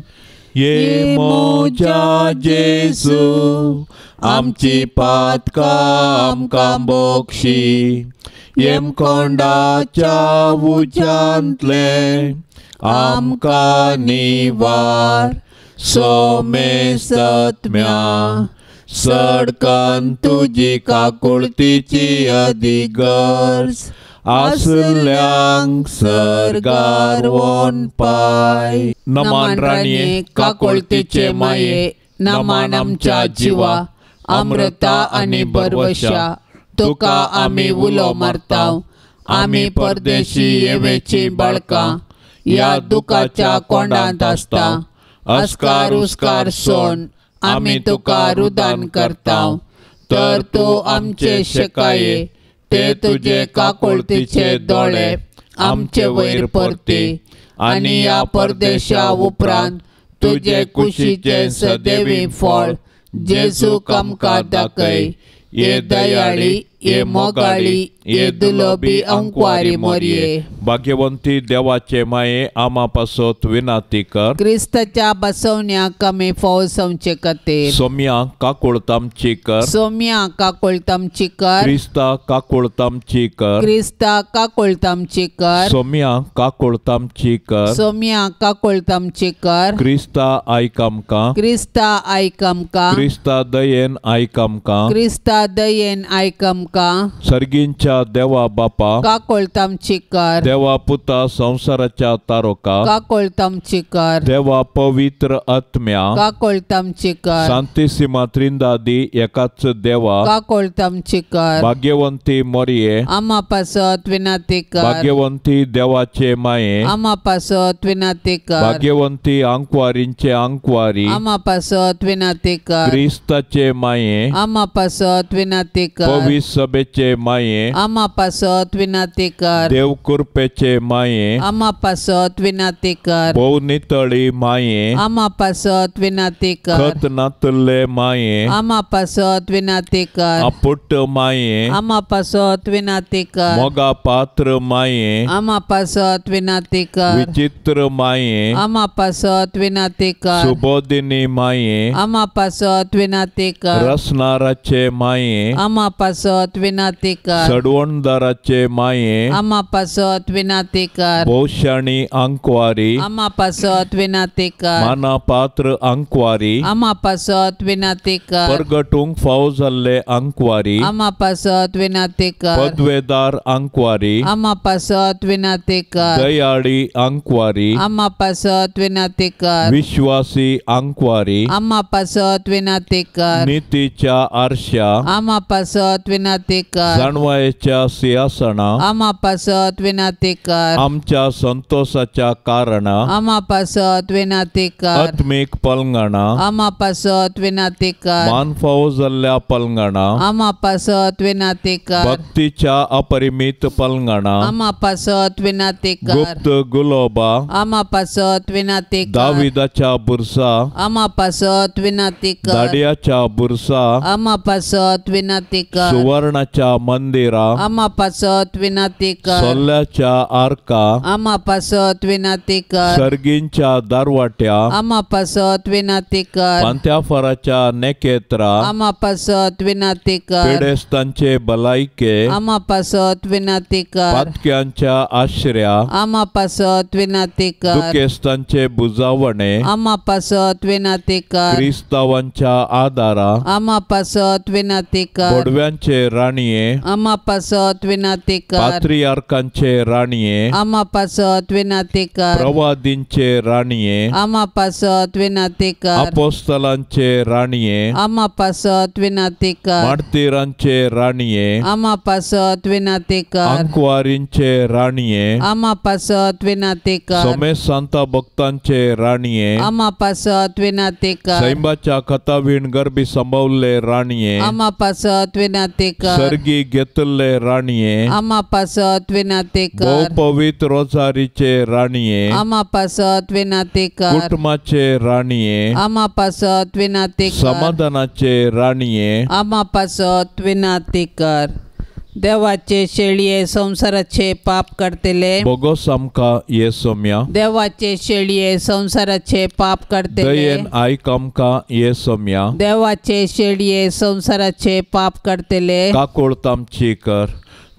ये मोजा जेसू आमची पातका आमकां बोक्षी येम कोंडाच्या उज्यांतले आमकां निवार सोमे सत्म्या सडकन तुजी काकुळतीची अधिगर्ज आसल्यांक सरगार वोन पाय. नमान राणीये काकुळतीचे माये नमान आमच्या जिवा अमृता आणि बरवशा तुका आमी उलो मारताव. आमी परदेशी येवेची बाळकां या दुखाच्या कोंडांत आसता. अस्कार उस्कार सोन आमी तुका रुदान करताव. तर तूं आमचे शेकाये ते तुझे काकुळतीचे दोळे आमचे वयर परती आणि या परदेशा उपरांत तुझे कुशीचे सदैवी फळ जेजूक आमकां दाखय. ये दयाळी ये मोगाळी ये दुलोबी अंकवारी मोरये. भाग्यवंती देवाचे माये आम्हा पासत विनंती कर. क्रिस्ताच्या बसवण्याक कमी फौसवचे खातीर सोम्या काकुळतामची कर. सोम्या काकुळतामची कर. क्रिस्ता काकुळतामची कर. क्रिस्ता काकुळतामची कर. सोम्या काकुळतामची कर. सोम्या काकुळतामची कर. क्रिस्ता आयकामका. क्रिस्ता आयकमका. क्रिस्ता दयेन आयकामका. क्रिस्ता दयेन आयकमका. सर्गींच्या देवा बापा काकुळतामची कर. देवा पुता संसाराच्या तारोका. काकुळतामची कर. देवा पवित्र आत्म्या काकुळतामची कर. शांतिसीमा त्रिंदादी एकाच देवा काकुळतामची कर. भाग्यवंती मोरये आम्हा पासत विनंती कर. भाग्यवंती देवाचे माये आम्हा पासत विनंती कर. भाग्यवंती अंकवारींचे अंकवारी आम्हा पासत विनंती कर. क्रिस्ताचे माये आम्हा पासत विनंती कर. सभेचे माये आम्हा पासत विनंती कर. देव कृपेचे माये आम्हा पासत विनंती कर. भोव नितळी माये आम्हा पासत विनंती कर. खत नातले माये आम्हा पासत विनंती कर. अपुट माये आम्हा पासत विनंती कर. मोगा पात्र माये आम्हा पासत विनंती कर. विचित्र माये आम्हा पासत विनंती कर. सुबोधिनी माये आम्हा पासत विनंती कर. रसनाराचे माये आम्हा पासत विनंती कर. सडवणदाराचे माये आम्हा पासत विनंती कर. भोशाणी अंकवारी आम्हा पासत विनंती कर. मानापात्र अंकवारी आम्हा पासत विनंती कर. परगटूंक फाव जाल्ले अंकवारी आम्हा पासत विनंती कर. पदवेदार अंकवारी आम्हा पासत विनंती कर. दयाळी अंकवारी आम्हा पासत विनंती कर. विश्वासी अंकवारी आम्हा पासत विनंती कर. नीतीच्या आरशा आम्हा पासत विनंती कर. जाणवायेच्या सिंहासना आम्हा पासत विनंती कर. आमच्या संतोषाच्या कारण आम्हा पासत विनंती कर. आत्मिक पलंगणा आम्हा पासत विनंती कर. मान फाव जाल्ल्या पलंगणा आम्हा पासत विनंती कर. भक्तीच्या अपरिमित पलंगणा आम्हा पासत विनंती कर. गुप्त गुलोबा आम्हा पासत विनंती कर. दाविदाच्या बुरसा आम्हा पासत विनंती कर. दाडियाच्या बुरसा आम्हा पासत विनंती कर. सुवर्णाच्या मंदिरा आम्हा पासत विनंती कर. सोल्याच्या आर्का आम्हा पासत विनंती कर. सर्गींच्या दारवाट्या आम्हा पासत विनंती कर. पांत्याफराच्या नेकेत्रा आम्हा पासत विनंती कर. पेडेस्तांचे भलायके आम्हा पासत विनंती कर. पातक्यांच्या आश्रया आम्हा पासत विनंती कर. दुखेस्तांचे बुजावणे आम्हा पासत विनंती कर. क्रिस्तावांच्या आदारा आम्हा पासत विनंती कर. गोडव्यांचे राणीये आम्हा पासत विनंती कर. पात्रियार्कांचे राणीये आम्हा पासत विनंती कर. प्रवादींचे राणीये आम्हा पासत विनंती कर. अपोस्तलांचे राणीये आम्हा पासत विनंती कर. मार्तिरांचे राणीये आम्हा पासत विनंती कर. अंकवारींचे राणीये आम्हा पासत विनंती कर. सोमे सांता भक्तांचे राणीये आम्हा पासत विनंती कर. सैंबाच्या कथावीण गर्भी संभवले राणीये आम्हा पासत विनंती कर. सर्गी घेतले राणीये आम्हा पासत विनंती कर. बहुपवित्र रोजारीचे राणीये आम्हा पासत विनंती कर. कुटुंबाचे राणीये आम्हा पासत विनंती कर. समाधानाचे राणीये आम्हा पासत विनंती कर. देवाचे शेळये संसाराचे पाप करतले. बोगोस आमका येसोम्या देवाचे शेळये संसाराचे पाप करतले. दयेन आयक आमका येसोम्या देवाचे शेळये संसाराचे पाप करतले. काकोळतामची कर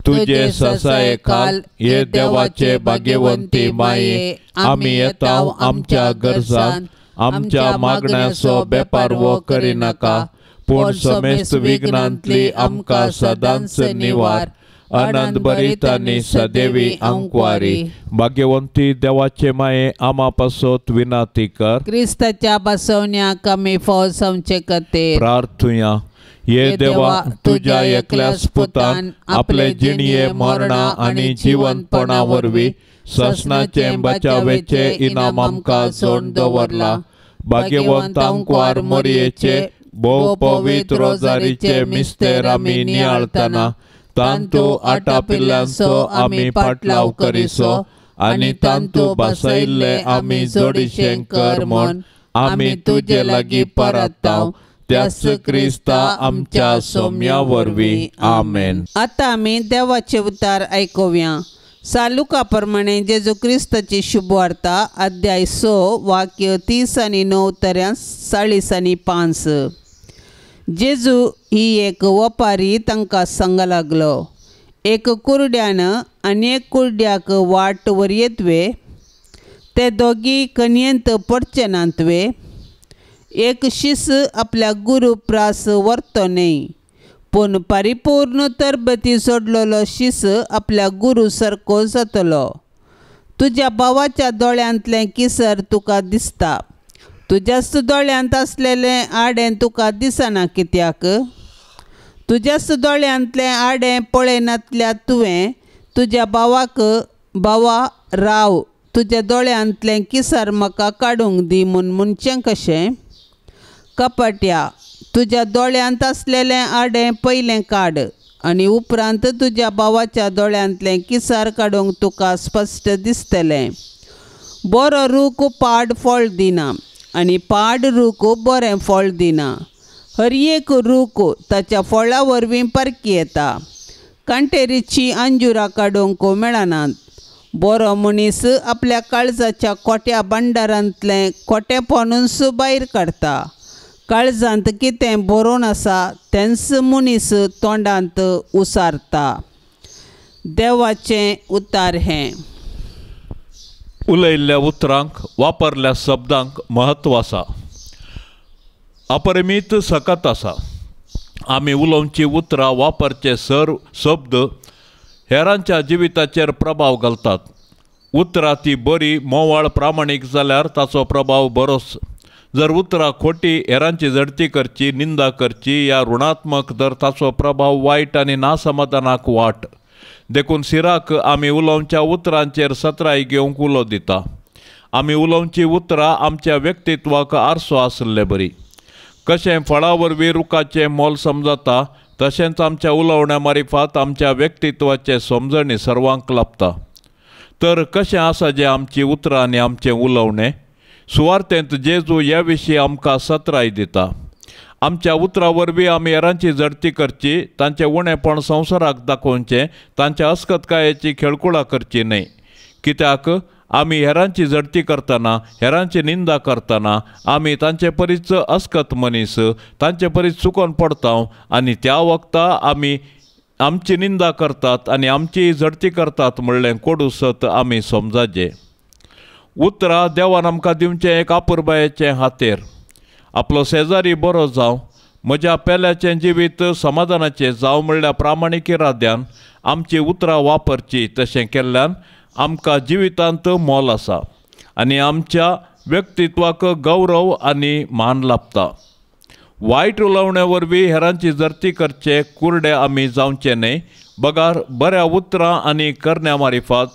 तुझे ससाये काल ये देवाचे भाग्यवंती माये आम्ही येताव आमच्या गरजान आमच्या मागण्याचो बेपार वो करी नाका पूण समेस्त विघ्नांतली आमकां सदांच निवार आनंद भरितांनी सदैवी आंकवारी भाग्यवंती देवाचे माये आमा पासत विनंती कर. क्रिस्ताच्या बसवण्याक आमी फाव समचे खातीर प्रार्थुया. ये देवा तुझ्या एकल्याच पुतान आपले जिणये मरणा आणि जीवनपणा वरवी ससनाचे बचावेचे इनाम आमकां सोडून दवरला. भाग्यवंत आंकवार मरियेचे भोव पवित्र रोजारीचे मिस्तेर आमी नियाळतना तांतू आटा पिल्ल्यांचो आमी पाटलाव करिसो आनी तांतू बसयल्ले आमी जोडिशें कर म्हूण आमी तुजे लागीं परताव त्याच क्रिस्ता आमच्या सोम्या वरवीं. आमेन. आता आमी देवाचे उतार आयकुया. सालुका प्रमाणे जेजू क्रिस्ताची शुभ वार्ता अध्याय 6 वाक्य 30 आनी 9 40 आनी 5. जेजू ही एक वपारी तांकां सांग लागलो. एक कुरड्यान आनी एक कुरड्याक वाट वर येतवे. ते दोगी कन्येंत पडचे नातवे. एक शिस आपल्या गुरू प्रास व्हरतो न्ही पूण परिपूर्ण तरबेती सोडलेलो शिस आपल्या गुरू सारको जातलो. तुज्या भावाच्या दोळ्यांतलें किसर तुका दिसता. तुज्याच दोळ्यांत आसलेलें आडें तुका दिसना कित्याक? तुज्याच दोळ्यांतलें आडें पळयनातल्या तुवें तुज्या भावाक भावा राव तुज्या दोळ्यांतलें किसर म्हाका काडूंक दी म्हूण म्हणचें कशें? कपट्या तुज्या दोळ्यांत आसलेलें आडें पयलें काड आनी उपरांत तुज्या भावाच्या दोळ्यांतले किसार काडूंक तुका स्पश्ट दिसतलें. बरो रूख पाड फळ दिना आनी पाड रूख बरें फळ दिना. हर एक रूख ताच्या फळा वरवीं परकी येता. कांटेरीची अंजुरां काडूंक मेळनात. बरो मनीस आपल्या काळजाच्या कोट्या भांडारांतलें कोटेपणूच भायर काडटा. काळजांत कितें भरून आसा तेंच मनीस तोंडांत उसारता. देवाचें उतार हें. उलयल्ल्या उतरांक वापरल्या शब्दांक महत्व आसा. अपरिमीत सकत आसा. आमी उलोवची उतरां वापरचे शब्द हेरांच्या जिविताचेर प्रभाव घालतात. उतरां ती बरी मोवाळ प्रामाणीक जाल्यार ताचो प्रभाव बरोच. जर उतरां खोटी हेरांची झडती करची, निंदा करची या ऋणात्मक तर ताचो प्रभाव वायट आनी नासमाधानाक वाट. देखून सिराक आमी उलोवच्या उतरांचेर सत्राय घेवंक उलो दिता. आमी उलोवची उतरां आमच्या व्यक्तित्वाक आरसो आसले बरी. कशें फळा वरवीं रुखाचें मोल समजता तशेंच आमच्या उलोवण्या मारिफात आमच्या व्यक्तित्वाचे समजणी सर्वांक लाभता. तर कशें आसा जें आमची उतरां आनी आमचें उलोवणें? सुवार्थेंत जेजू ह्या विशीं आमकां सत्राय दिता. आमच्या उतरां वरवीं आमी हेरांची झडती करची, तांचें उणेपण संवसाराक दाखोवचें, तांच्या अस्कतकायेची खेळकुळा करची न्हय. कित्याक आमी हेरांची झडती करतना, हेरांची निंदा करतना आमी तांचे परीच अस्कत मनीस, तांचे परीच चुकोन पडटा आनी त्या वखदा आमी आमची निंदा करतात आनी आमची झडती करतात म्हणलें कोडू सत आमी समजाचें. उतरां देवान आमकां दिवचें एक आपुरबायेचें हातेर. आपलो शेजारी बरो जावं, म्हज्या पेल्याचें जिवीत समाधानाचें जावं म्हणल्यार प्रामाणीक इराद्यान आमची उतरां वापरची. तशें केल्ल्यान आमकां जिवितांत मोल आसा आनी आमच्या व्यक्तित्वाक गौरव आनी मान लाभता. वायट उलोवण्या वरवीं हेरांची झडती करचे कुर्डे आमी जावचे न्हय. बगार बऱ्या उतरां आनी करण्या मारिफात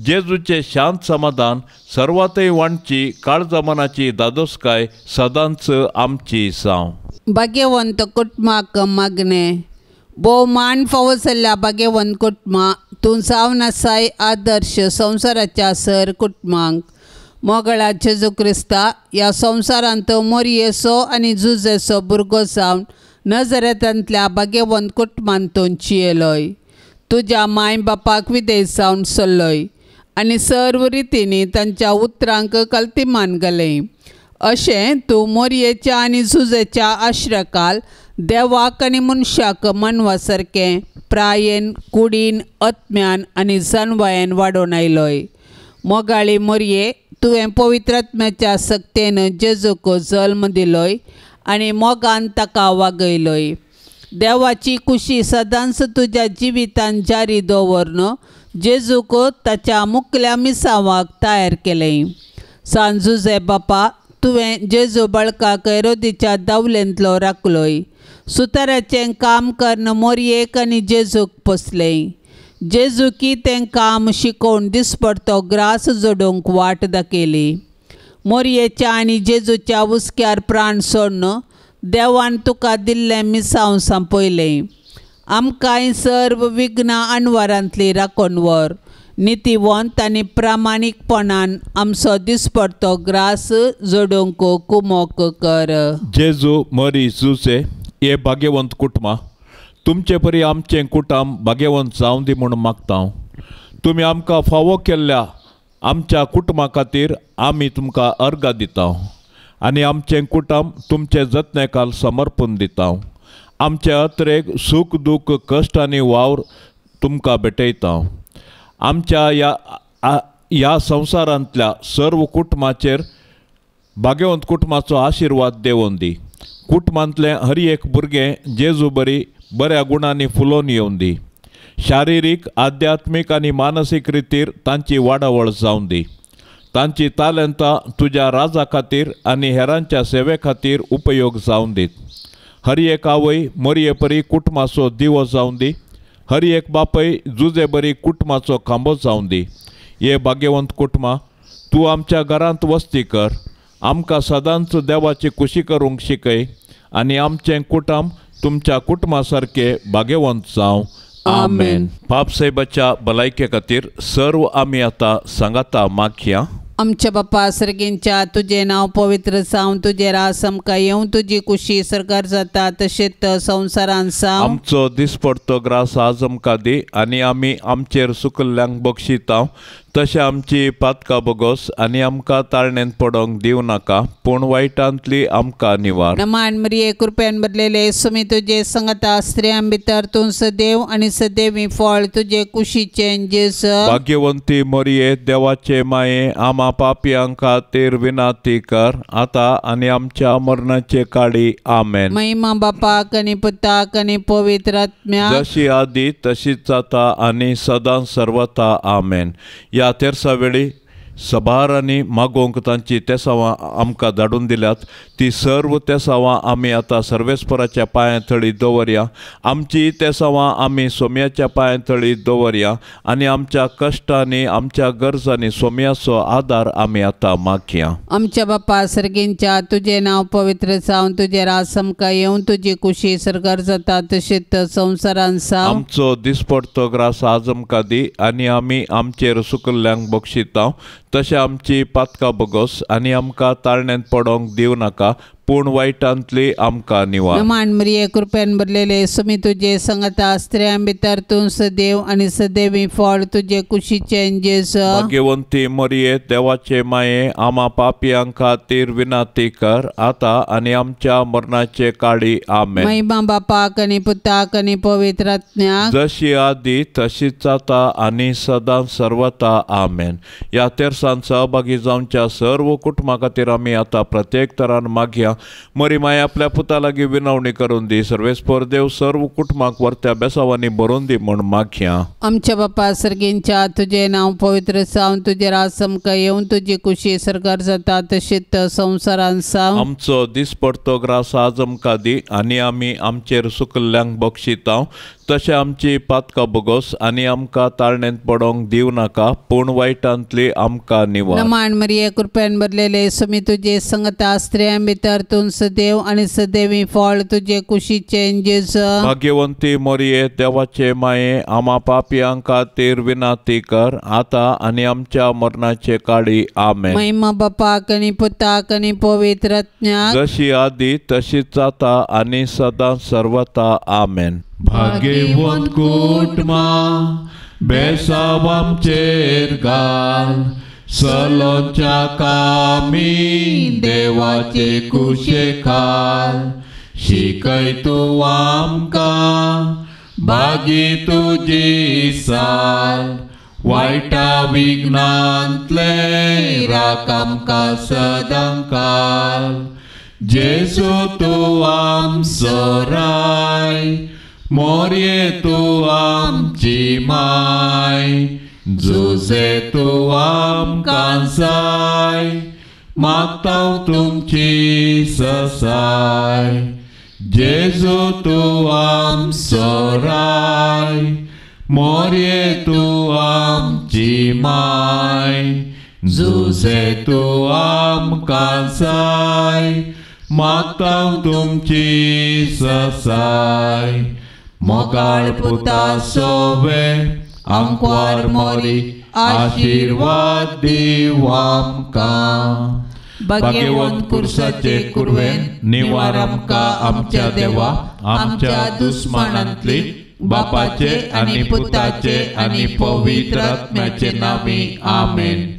जेजूचे शांत समाधान सर्वातय वांडची काळजा मनाची दादोसकाय सदांच आमची जावं. भाग्यवंत कुटुंबाक मागणें. भोव मान फावो जाल्ल्या भाग्यवंत कुटुंबा तूं जावन आसाय आदर्श संवसाराच्या सर कुटुंबांक. मोगळा जेजू क्रिस्ता ह्या संवसारांत मोरयेचो आनी जुजेचो भुरगो जावन नजरेंतल्या भाग्यवंत कुटुंबांतून चियेलोय. तुज्या माय बापाक विदेश जावन सरलोय आनी सर्व रितींनी तांच्या उतरांक कल्तिमान घालें. अशें तूं मोरयेच्या आनी झुजेच्या आश्रयकाल देवाक आनी मनशाक मनवा सारकें प्रायेन, कुडीन, आत्म्यान आनी जानवायेन वाडोवन आयलोय. मोगाळी मोरये, तुवें पवित्रात्म्याच्या सक्तेन जेजूक जल्म दिलोय आनी मोगान ताका वागयलोय. देवाची खुशी सदांच तुज्या जिवितान जारी दवरन जेजूक ताच्या मुखल्या मिसावाक तयार केलें. सांजुजे बापा, तुवें जेजू बाळकाक हेरोदीच्या दावलेंतलो राखलोय. सुताराचें काम करन मोरयेक आनी जेजूक पोसलें. जेजूकी तें काम शिकोवन दिसपडतो ग्रास जोडूंक वाट दाखयली. मोरयेच्या आनी जेजूच्या उस्क्यार प्राण सोडन देवान तुका दिल्लें मिसांव सांपयलें. आमकांय सर्व विघ्नां आनवारांतली राखून व्हर. नितीवंत आनी प्रामाणीकपणान आमचो दिसपडतो ग्रास जोडूंक कुमोक कर. जेजू मरी जुजे हे भाग्यवंत कुटुंबा, तुमचे परी आमचें कुटुंब भाग्यवंत जावं दी म्हूण मागता. तुमी आमकां फावो केल्ल्या आमच्या कुटुंबा खातीर आमी तुमकां अर्गां दिता आनी आमचें कुटुंब तुमचे जतनेकाल समर्पण दिता. आमचे अत्रेक सूख दूख कश्ट आनी वावर तुमकां भेटयता. आमच्या ह्या संवसारांतल्या सर्व कुटुंबाचेर भाग्यवंत कुटुंबाचो आशिर्वाद देवून दी. कुटुंबांतलें हर एक भुरगें जेजू बरी बऱ्या गुणांनी फुलोवन येवन दी. शारिरीक, आध्यात्मीक आनी मानसीक रितीर तांची वाडावळ जावं दी. तांची तालंतां तुज्या राजा खातीर आनी हेरांच्या सेवे खातीर उपयोग जावं दीत. हर एक आवय मोरये परी कुटुंबाचो दिवो जावं दी. हर एक बापय जुजे बरी कुटुंबाचो खांबो जावं दी. हे भाग्यवंत कुटुंबा, तूं आमच्या घरांत वस्ती कर. आमकां सदांच देवाची खुशी करूंक शिकय आनी आमचें कुटुंब तुमच्या कुटुंबा सारके भाग्यवंत जावं. आमेन. पाप साहेबाच्या भलायके खातीर सर्व आमी आतां सांगाता मागया. आमच्या बाप्पा सर्गींच्या तुझे नाव पवित्र जावं, तुझे रास आमकां येवं, तुजी कुशी सरकार जाता तशेंच संवसारान जावं. आमचो दिसपडतो ग्रास आज आमकां दी आनी आमी आमचेर सुकल्ल्यांक बक्षिता तशें आमची पातकां बोगोस आनी आमकां ताळणेंत पडोंक दिवं नाका, पूण वायटांतली आमकां निवार. नमान मरिये कृपेन बदलेले सुमी तुजे संगता स्त्रियां भितर तूं सदैव आनी सदैवी फळ तुजे कुशीचे जेस. भाग्यवंती मरिये देवाचे माये आमा पापयांक खातीर विनाती कर आतां आनी आमच्या मरणाचे काळी. आमेन. महिमा बापाक आनी पुताक आनी पवित्र आत्म्याक जशी आदी तशीच जाता आनी सदां सर्वता. आमेन. ह्या तेरसा वेळी सभार आनी मागोवंक तांची तेसावां आमकां धाडून दिल्यात. ती सर्व तेसावां आमी आतां सर्वेस्पराच्या पांया थळी दवरया. आमची तेसावां आमी सोम्याच्या पांया थळी दवरया आनी आमच्या कश्टांनी आमच्या गरजांनी सोम्याचो आदार आमी आतां मागया. आमच्या बाप्पा सर्गींच्या तुझे नाव पवित्र जावं, तुझे रास आमकां येवं, तुजी कुशी सरकार जाता तशेंच संवसारान जावं. आमचो दिसपडतो ग्रास आज आमकां दी आनी आमी आमचेर सुकल्ल्यांक बक्षिता तशें आमची पातकां बोगोस आनी आमकां ताळणेंत पडोंक दिवं नाका, पूण वायटांतली आमकां निवार. नमान मरिये कृपेन बदलेले सुमी तुजे संगता स्त्रियां भितर तूं सदैव आनी सदैवी फळ तुजे कुशीचे जेस. भाग्यवंती मरिये देवाचे माये आमा पापयांक खातीर विनाती कर आतां आनी आमच्या मरणाचे काळी. आमेन. महिमा बापाक आनी पुताक आनी पवित्र आत्म्याक जशी आदी तशीच जाता आनी सदां सर्वता. आमेन. ह्या तेरसान सहभागी जावच्या सर्व कुटुंबा खातीर आमी आतां प्रत्येक तरान मागया. मरी माय आपल्या पुता लागीं विनवणी करून दी. सर्वेस्पर देव सर्व कुटुंबाक वर्त्या बेसावांनी भरून दी म्हूण मागया. आमच्या बाप्पा सर्गींच्या तुझे नाव पवित्र जावं, तुझे रास आमकां येवं, तुजी कुशी सरकार जाता तशेंच संवसारान जावं. आमचो दिसपडतो ग्रास आज आमकां दी आनी आमी आमचेर सुकल्ल्यांक बक्षिता तशें आमची पातकां बोगोस आनी आमकां ताळणेंत पडोंक दिवं नाका, पूण वायटांतली आमकां निवार. नमान मरिये कृपेन बदलेले सुमी तुजे संगता स्त्रियां भितर तूं सदैव आनी सदैवी फळ तुजे कुशीचे जेस. भाग्यवंती मरिये देवाचे माये आमा पापयांक खातीर विनाती कर आतां आनी आमच्या मरणाचे काळी. आमेन. महिमा बापाक आनी पुताक आनी पवित्र आत्म्याक जशी आदी तशीच जाता आनी सदां सर्वता. आमेन. भाग्यवंत कुटुंबा बेसाव आमचेर घाल, सलोच्या कामी देवाचे कुशेखाल. शिकय तूं आमकां भागी तुजी साल, वायटा विघ्नांतले राख आमकां सदां काल. जेजू तूं आमचो राय, मोरये तूं आमची माय. जुजे तूं आमकां जाय, मागतांव तुमची ससाय. जेजू तूं आमचो राय, मोरये तूं आमची माय. जुजे तूं आमकां जाय, मागतांव तुमची ससाय. मोगाळ पुता सोवे आमकां मोरी आशिर्वाद दिव आमकां. भाग्यवंत कुर्साचे कुरवेन निवार आमकां आमच्या देवा, आमच्या दुस्मनांतली बापाचे आनी पुताचे आनी पवित्र आत्म्याचे नामी. आमेन.